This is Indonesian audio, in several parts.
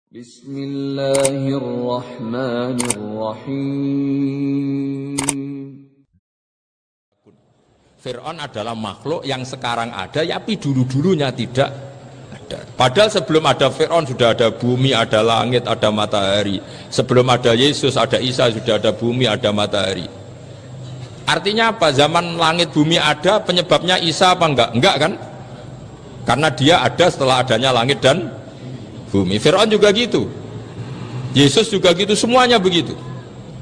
Bismillahirrahmanirrahim. Fir'aun adalah makhluk yang sekarang ada, tapi dulu-dulunya tidak ada. Padahal sebelum ada Fir'aun sudah ada bumi, ada langit, ada matahari. Sebelum ada Yesus, ada Isa, sudah ada bumi, ada matahari. Artinya apa? Zaman langit bumi ada, penyebabnya Isa apa enggak? Enggak kan? Karena dia ada setelah adanya langit dan bumi. Fir'aun juga gitu, Yesus juga gitu, semuanya begitu.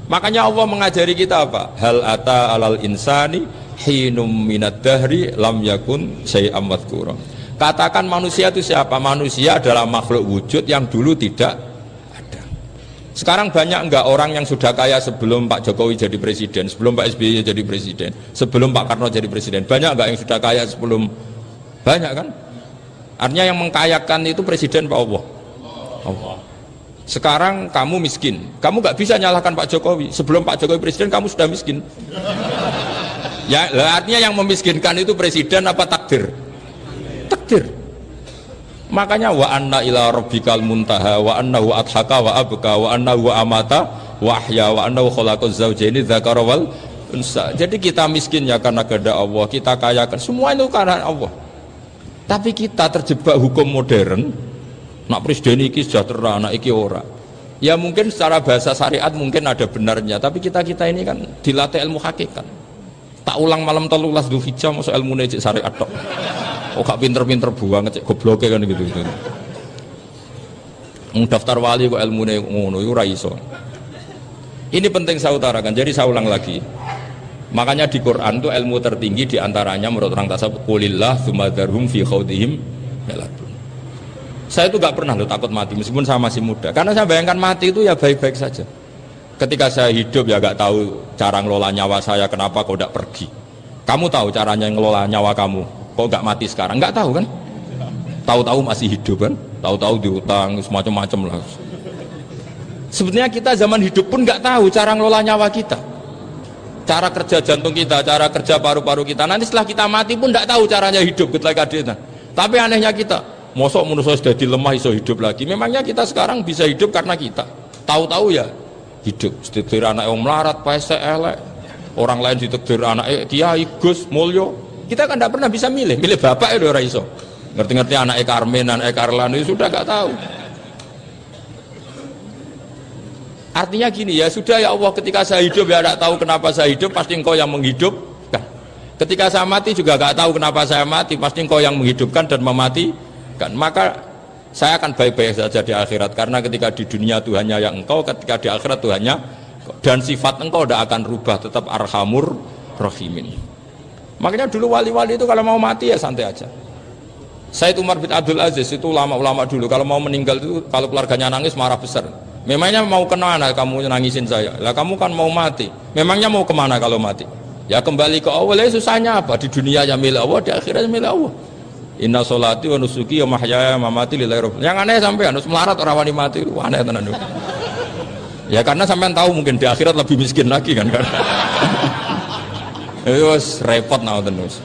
Makanya Allah mengajari kita apa? Hal ata alal insani hinum minad dahri lam yakun syai'am madhkura. Katakan manusia itu siapa? Manusia adalah makhluk wujud yang dulu tidak ada. Sekarang banyak enggak orang yang sudah kaya sebelum Pak Jokowi jadi presiden, sebelum Pak SBY jadi presiden, sebelum Pak Karno jadi presiden? Banyak enggak yang sudah kaya sebelum? Banyak kan? Artinya yang mengkayakan itu presiden Pak Allah. Allah. Sekarang kamu miskin, kamu nggak bisa nyalahkan Pak Jokowi. Sebelum Pak Jokowi presiden kamu sudah miskin. Ya, artinya yang memiskinkan itu presiden apa takdir? Takdir. Makanya wa anna ila rabbikal muntaha wa annahu adhaka wa abka wa annahu amata wa ahya wa annahu khalaqaz zawjaini dzakara wal unsa. Jadi kita miskin ya karena kehendak Allah, kita kaya kan semua itu karena Allah. Tapi kita terjebak hukum modern. Nak presiden iki sejahtera, nak iki ora. Ya mungkin secara bahasa syariat mungkin ada benarnya, tapi kita ini kan dilatih ilmu hakikat. Tak ulang malam 13 Dzulhijjah masuk ilmu cek syariat tok. Oh gak pinter-pinter banget cek gobloke kan gitu. Daftar wali kok ilmune ngono iku ora iso. Ini penting saya utarakan. Jadi saya ulang lagi. Makanya di Quran itu ilmu tertinggi diantaranya menurut orang tasawuf qulillah tsumma dzarhum fi khaudihim yalabun. Saya itu gak pernah loh takut mati meskipun saya masih muda, karena saya bayangkan mati itu ya baik-baik saja. Ketika saya hidup ya gak tahu cara ngelola nyawa saya, kenapa kok gak pergi? Kamu tahu caranya ngelola nyawa kamu, kok gak mati sekarang? Gak tahu kan? Tahu-tahu masih hidup kan? Tahu-tahu diutang semacam-macam lah. Sebetulnya kita zaman hidup pun gak tahu cara ngelola nyawa kita, cara kerja jantung kita, cara kerja paru-paru kita. Nanti setelah kita mati pun gak tahu caranya hidup ketika kita. Tapi anehnya kita, mosok manusia sudah dilemah iso hidup lagi. Memangnya kita sekarang bisa hidup karena kita tahu-tahu ya hidup. Ditakdir anak yang melarat, paese elek, orang lain ditakdir anak Kiai Gus Mulyo. Kita kan tidak pernah bisa milih bapak itu ora iso. Ngerti-ngerti anak Karmen, anak Karlan itu sudah gak tahu. Artinya gini ya, sudah ya Allah, ketika saya hidup ya tidak tahu kenapa saya hidup, pasti engkau yang menghidupkan. Ketika saya mati juga gak tahu kenapa saya mati, pasti engkau yang menghidupkan dan mematikan. Maka saya akan baik-baik saja di akhirat, karena ketika di dunia Tuhannya yang engkau, ketika di akhirat Tuhannya, dan sifat engkau tidak akan rubah, tetap arhamur rahimin. Makanya dulu wali-wali itu kalau mau mati ya santai aja. Said Umar bin Abdul Aziz itu ulama-ulama dulu kalau mau meninggal itu, kalau keluarganya nangis marah besar. Memangnya mau kemana kamu nangisin saya? Lah kamu kan mau mati. Memangnya mau kemana kalau mati? Ya kembali ke Allah. Ya susahnya apa? Di dunia ya milik Allah, di akhirat milik Allah. Inna sholati wa nusuki wa mahyaya wa mamati lillahi rabbil. Yang aneh sampean harus melarat orang wani mati, aneh tenan. Ya karena sampean tahu mungkin di akhirat lebih miskin lagi kan. Wes repot naoten terus.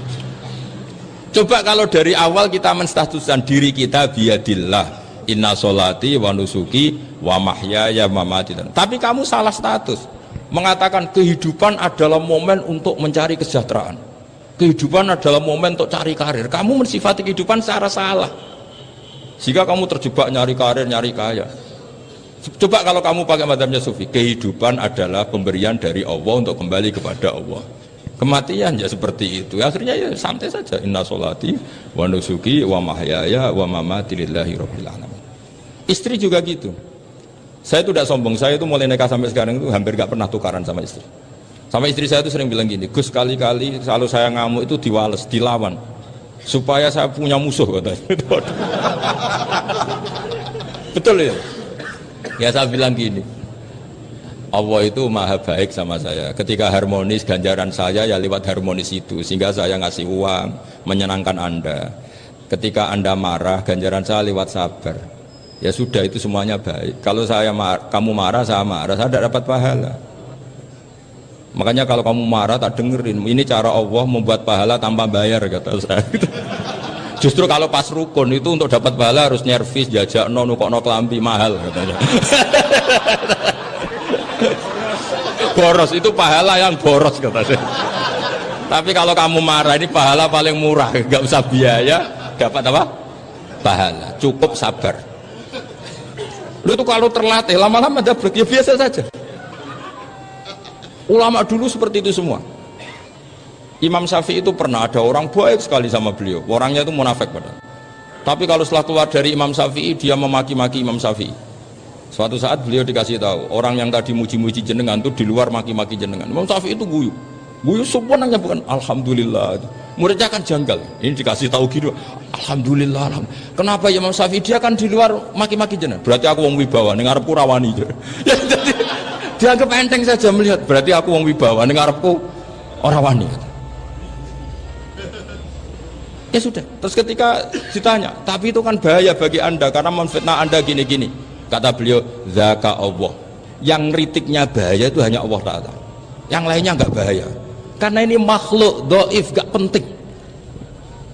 Coba kalau dari awal kita menstatuskan diri kita biadillah, inna sholati wa nusuki wa mahyaya wa mamati. Tapi kamu salah status. Mengatakan kehidupan adalah momen untuk mencari kesejahteraan. Kehidupan adalah momen untuk cari karir. Kamu mensifati kehidupan secara salah, jika kamu terjebak nyari karir, nyari kaya. Coba kalau kamu pakai mazhabnya Sufi, kehidupan adalah pemberian dari Allah untuk kembali kepada Allah. Kematian ya seperti itu. Akhirnya ya santai saja. Inna sholati wa nusuki wa mahyaya wa mamati lillahi rabbil alamin. Istri juga gitu. Saya itu tidak sombong, saya itu mulai nikah sampai sekarang itu hampir gak pernah tukaran sama istri. Sama istri saya itu sering bilang gini, Gus kali-kali kalau saya ngamuk itu diwales, dilawan, supaya saya punya musuh katanya. Betul ya? Ya saya bilang gini, Allah itu maha baik sama saya. Ketika harmonis, ganjaran saya ya lewat harmonis itu, sehingga saya ngasih uang, menyenangkan Anda. Ketika Anda marah, ganjaran saya lewat sabar. Ya sudah, itu semuanya baik. Kalau kamu marah, saya tidak dapat pahala. Makanya kalau kamu marah tak dengerin, ini cara Allah membuat pahala tanpa bayar kata saya. Justru kalau pas rukun itu untuk dapat pahala harus nyervis, jajak nukokno kelambi mahal katanya. Boros itu pahala yang boros katanya. Tapi kalau kamu marah ini pahala paling murah, nggak usah biaya, dapat apa? Pahala, cukup sabar. Lu itu kalau terlatih lama-lama dapat ya biasa saja. Ulama dulu seperti itu semua. Imam Syafi'i itu pernah ada orang baik sekali sama beliau, orangnya itu munafik padahal. Tapi kalau setelah keluar dari Imam Syafi'i dia memaki-maki Imam Syafi'i. Suatu saat beliau dikasih tahu orang yang tadi muji-muji jenengan itu di luar maki-maki jenengan. Imam Syafi'i itu guyu semuanya bukan alhamdulillah. Muridnya kan janggal. Ini dikasih tahu gitu, alhamdulillah. Kenapa ya Imam Syafi'i dia kan di luar maki-maki jenengan? Berarti aku wong wibawa ning ngarepku rawani. Ya jadi dianggap enteng saja melihat, berarti aku wong wibawa ning ngarepku ora wani. Ya sudah, terus ketika ditanya, tapi itu kan bahaya bagi anda karena memfitnah anda gini-gini. Kata beliau, zaka Allah. Yang kritiknya bahaya itu hanya Allah Ta'ala. Yang lainnya enggak bahaya. Karena ini makhluk, doif, gak penting.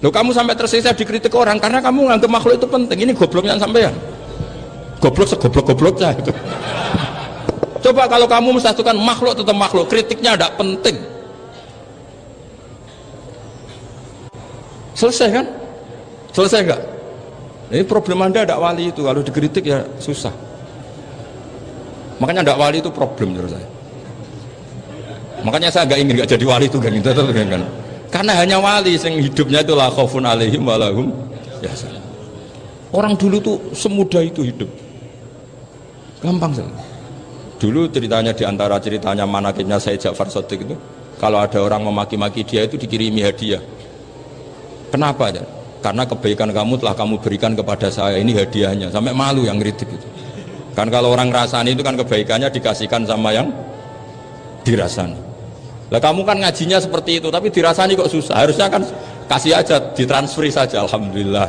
Loh kamu sampai tersisa dikritik orang karena kamu nganggap makhluk itu penting. Ini gobloknya sampean. Goblok segoblok-gobloknya itu. Coba kalau kamu mensatukan makhluk tetap makhluk, kritiknya enggak penting. Selesai kan? Selesai enggak? Ini problem anda ada wali itu, kalau dikritik ya susah. Makanya ada wali itu problem menurut saya. Makanya saya enggak ingin enggak jadi wali itu kan. Karena hanya wali yang hidupnya itu la khaufun alaihim wa lahum yahzanun. Orang dulu tuh semudah itu hidup. Gampang sekali. Dulu ceritanya diantara ceritanya manakibnya Sayyid Ja'far Shadiq itu, kalau ada orang memaki-maki dia itu dikirimi hadiah. Kenapa ya? Karena kebaikan kamu telah kamu berikan kepada saya, ini hadiahnya. Sampai malu yang kritik itu. Kan kalau orang rasani itu kan kebaikannya dikasihkan sama yang dirasani. Lah kamu kan ngajinya seperti itu, tapi dirasani kok susah. Harusnya kan kasih aja, ditransferi saja. Alhamdulillah.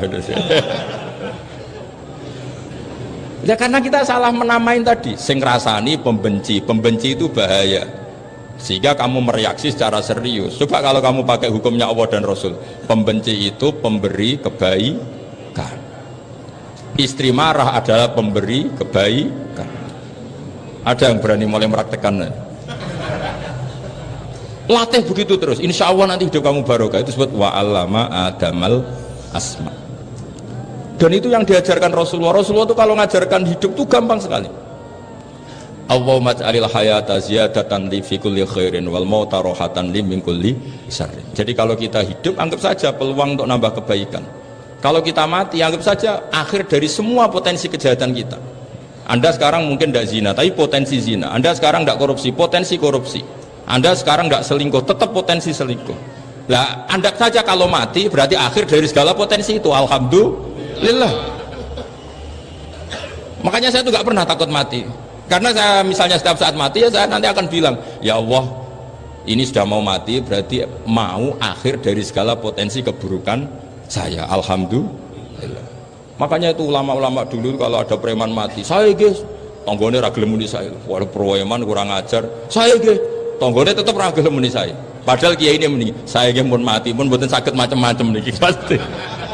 Ya karena kita salah menamain tadi. Sing rasani pembenci, pembenci itu bahaya. Sehingga kamu mereaksi secara serius. Coba kalau kamu pakai hukumnya Allah dan Rasul, pembenci itu pemberi kebaikan, istri marah adalah pemberi kebaikan. Ada yang berani mulai meraktekan? Latih begitu terus, insya Allah nanti hidup kamu barokah. Itu sebut wa'allama adamal asma. Dan itu yang diajarkan Rasulullah. Rasulullah itu kalau ngajarkan hidup itu gampang sekali. Allahumma ja'alil hayata ziyadatan li fi kulli khairin wal mauta rohatan li min kulli syarrin. Jadi kalau kita hidup anggap saja peluang untuk nambah kebaikan. Kalau kita mati anggap saja akhir dari semua potensi kejahatan kita. Anda sekarang mungkin tidak zina tapi potensi zina. Anda sekarang tidak korupsi, potensi korupsi. Anda sekarang tidak selingkuh, tetap potensi selingkuh. Lah anggap saja kalau mati berarti akhir dari segala potensi itu. Alhamdulillah. Makanya saya tuh gak pernah takut mati. Karena saya misalnya setiap saat mati ya saya nanti akan bilang, ya Allah ini sudah mau mati berarti mau akhir dari segala potensi keburukan saya. Alhamdulillah. Makanya itu ulama-ulama dulu kalau ada preman mati, saya guys tonggone ra gelem muni saya. Waduh preman kurang ajar. Saya guys tonggone tetap ra gelem muni saya. Padahal kiai ini muni, saya guys pun mati pun mboten saged macam-macam niki pasti.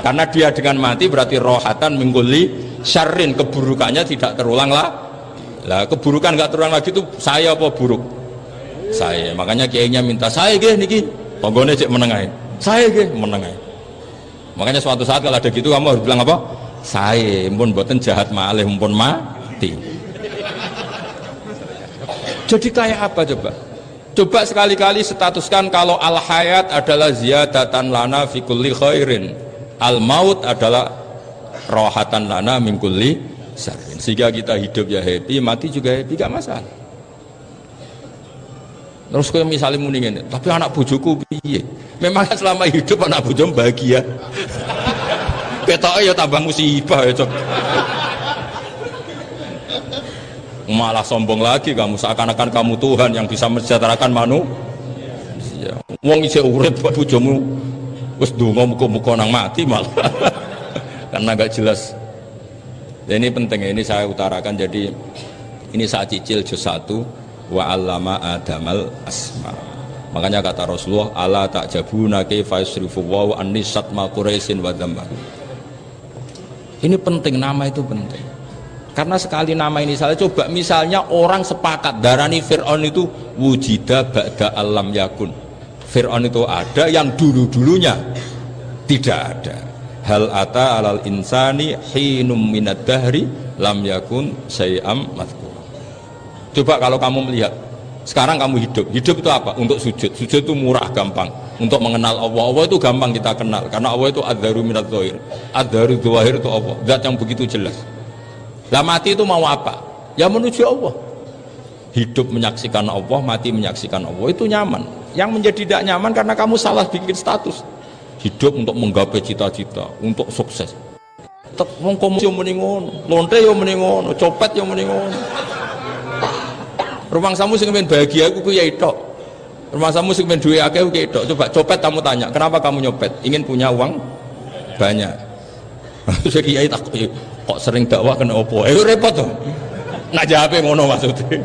Karena dia dengan mati berarti rohatan mingguli syarrin, keburukannya tidak terulang lah. Lah keburukan nggak terulang lagi itu saya apa buruk? Saya. Makanya kiainya minta saya ge niki tonggone cek menengai. Saya ge menengai. Makanya suatu saat kalau ada gitu kamu harus bilang apa? Saya pun boten jahat malih pun mati. Jadi kayak apa coba? Coba sekali-kali statuskan kalau al hayat adalah ziyadatan lana fi kulli khairin. Al maut adalah rohatan lana min kulli syarrin. Sehingga kita hidup ya happy, mati juga happy, gak masalah. Terus kayak misalnya muni ngene, tapi anak bojoku piye? Memang selama hidup anak bojo bahagia. Ketoke ya tambah musibah ya, Cok. Malah sombong lagi kamu, seakan-akan kamu Tuhan yang bisa mensejahterakan manusia. Wong isih urip bojomu wis ndonga muga-muga nang mati malah. Karena gak jelas. Ini penting, ini saya utarakan. Jadi ini saya cicil juz 1 wa allama adamal asma. Makanya kata Rasulullah, ala ta'jabuna kaifa yusrifu wa annisat ma quraisin wa dhamma. Ini penting, nama itu penting. Karena sekali nama ini salah, coba misalnya orang sepakat darani Fir'aun itu wujida ba'da alam yakun. Fir'aun itu ada yang dulu-dulunya tidak ada. Hal ata alal insani hinum minad dahri lam yakun syai'am madhkur. Coba kalau kamu melihat sekarang kamu hidup itu apa? Untuk sujud itu murah, gampang. Untuk mengenal Allah itu gampang kita kenal, karena Allah itu adzaru minadz dzahir. Adzaru dzahir itu Allah, zat yang begitu jelas. Lah mati itu mau apa? Ya menuju Allah. Hidup menyaksikan Allah, mati menyaksikan Allah, itu nyaman. Yang menjadi tidak nyaman karena kamu salah bikin status. Hidup untuk menggapai cita-cita, untuk sukses. Wong komunis yo muni ngono, lonte yo muni ngono, copet yo muni ngono. Rumah samu sing pengen bahagia aku ya itu. Rumah samu sing pengen duit akeh ku itu. Coba copet kamu tanya, kenapa kamu nyopet? Ingin punya uang banyak. Terus kiai tak kok sering dakwah kena opo? Repot tuh. Nak jawabe ngono maksudnya.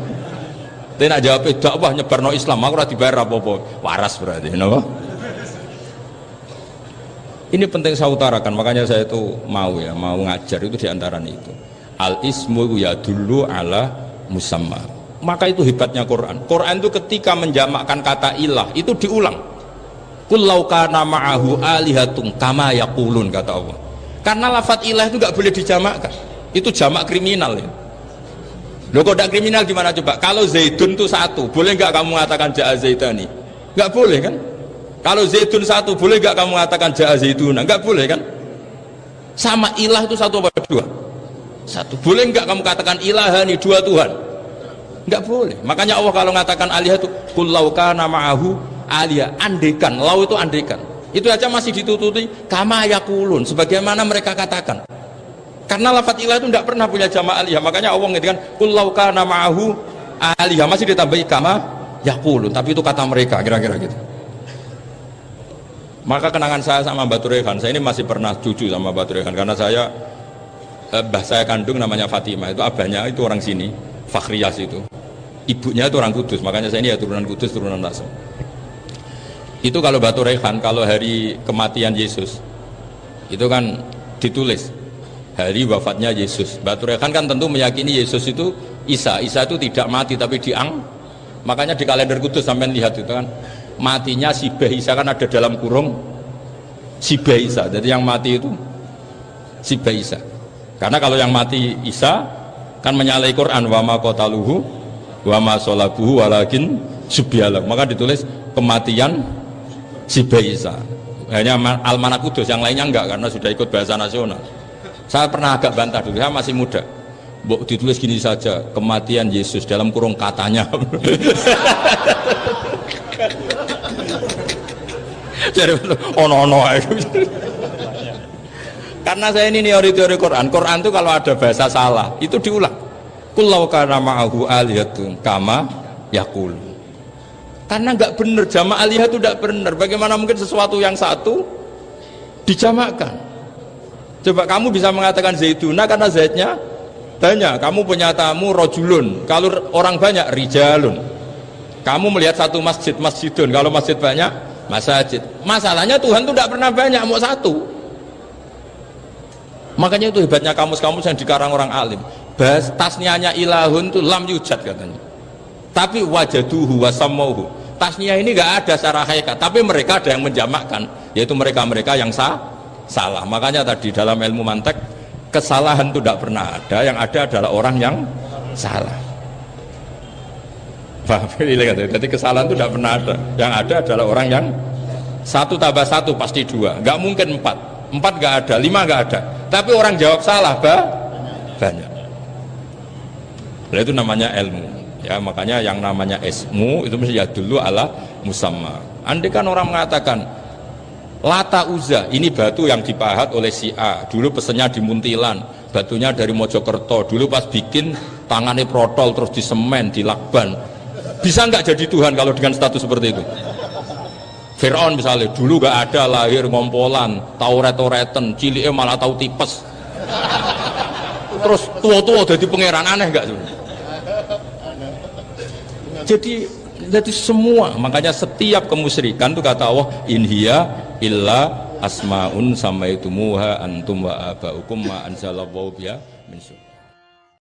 Tapi nak jawabe dakwah nyebarno Islam, aku ora dibayar apa-apa. Waras berarti, napa? Ini penting saya utarakan, makanya saya itu mau ngajar itu diantaranya itu. Al ismu ya dulu ala musamma. Maka itu hebatnya Quran. Quran itu ketika menjamakkan kata ilah itu diulang. Qul law kana ma'ahu alihatun kama yaqulun, kata Allah. Karena lafadz ilah itu nggak boleh dijamakkan. Itu jamak kriminal ya. Loh kok tidak kriminal gimana coba? Kalau Zaidun itu satu, boleh nggak kamu mengatakan ja'a Zaidani? Nggak boleh kan? Kalau Zaidun satu, boleh nggak kamu mengatakan ja'a Zaiduna? Nggak boleh kan? Sama ilah itu satu apa dua? Satu. Boleh nggak kamu katakan ilahani, dua Tuhan? Nggak boleh. Makanya Allah kalau mengatakan alihah itu qul law kana ma'ahu alihah, andekan. Lau itu andekan. Itu aja masih ditututi kama yaqulun, sebagaimana mereka katakan. Karena lafadz ilah itu tidak pernah punya jama' alihah. Makanya Allah mengatakan qul law kana ma'ahu alihah, masih ditambahi kama yaqulun, tapi itu kata mereka, kira-kira gitu. Maka kenangan saya sama Mbak Turehan, saya ini masih pernah cucu sama Mbak Turehan, karena saya mbah saya kandung namanya Fatimah, itu abahnya itu orang sini, Fakhriyas itu, ibunya itu orang Kudus, makanya saya ini ya turunan Kudus, turunan Tasem. Itu kalau Mbak Turehan, kalau hari kematian Yesus itu kan ditulis hari wafatnya Yesus. Mbak Turehan kan tentu meyakini Yesus itu Isa itu tidak mati tapi makanya di kalender Kudus sampai lihat itu kan matinya Sibah Isa, kan ada dalam kurung Sibah Isa, jadi yang mati itu Sibah Isa. Karena kalau yang mati Isa kan menyalahi Quran, wa ma qataluhu wa ma salabuhu walakin subbihala, maka ditulis kematian Sibah Isa. Hanya Almanak Kudus, yang lainnya enggak karena sudah ikut bahasa nasional. Saya pernah agak bantah dulu, saya masih muda. Mbok ditulis gini saja, kematian Yesus dalam kurung katanya. Jadi ono karena saya ini teori Quran itu kalau ada bahasa salah itu diulang. Qul law kana ma'ahu alihatun kama yaqul. Karena nggak benar, jama' alihah itu nggak benar. Bagaimana mungkin sesuatu yang satu dijamakkan? Coba kamu bisa mengatakan Zaiduna karena Zaidnya banyak, kamu punya tamu rojulun, kalau orang banyak rijalun. Kamu melihat satu masjid, masjidun, kalau masjid banyak masajid. Masalahnya Tuhan itu tidak pernah banyak, mau satu. Makanya itu hebatnya kamus-kamus yang dikarang orang alim. Tasniahnya ilahun itu lam yujad katanya, tapi wajaduhu wasammauhu. Tasniah ini nggak ada secara hakikat, tapi mereka ada yang menjamakkan, yaitu mereka-mereka yang salah. Makanya tadi dalam ilmu mantek, kesalahan itu tidak pernah ada, yang ada adalah orang yang salah. Jadi kesalahan itu tidak pernah ada, yang ada adalah orang yang satu tambah satu pasti dua, nggak mungkin empat nggak ada, lima nggak ada, tapi orang jawab salah banyak. Nah, itu namanya ilmu ya. Makanya yang namanya ismu itu mesti ya dulu ala musamma. Andai kan orang mengatakan Lata Uzza, ini batu yang dipahat oleh si A, dulu pesennya di Muntilan, batunya dari Mojokerto, dulu pas bikin tangannya protol terus di semen, di lakban. Bisa nggak jadi Tuhan kalau dengan status seperti itu? Fir'aun misalnya, dulu nggak ada, lahir ngompolan, tahu retoreten, ciliknya malah tahu tipes, terus tua-tua jadi pangeran, aneh nggak sih? Jadi Jadi semua, makanya setiap kemusyrikan itu kata Allah, in hiya illa asmaun samaitumuha antum wa abaukum ma anzalallahu biha min sultan.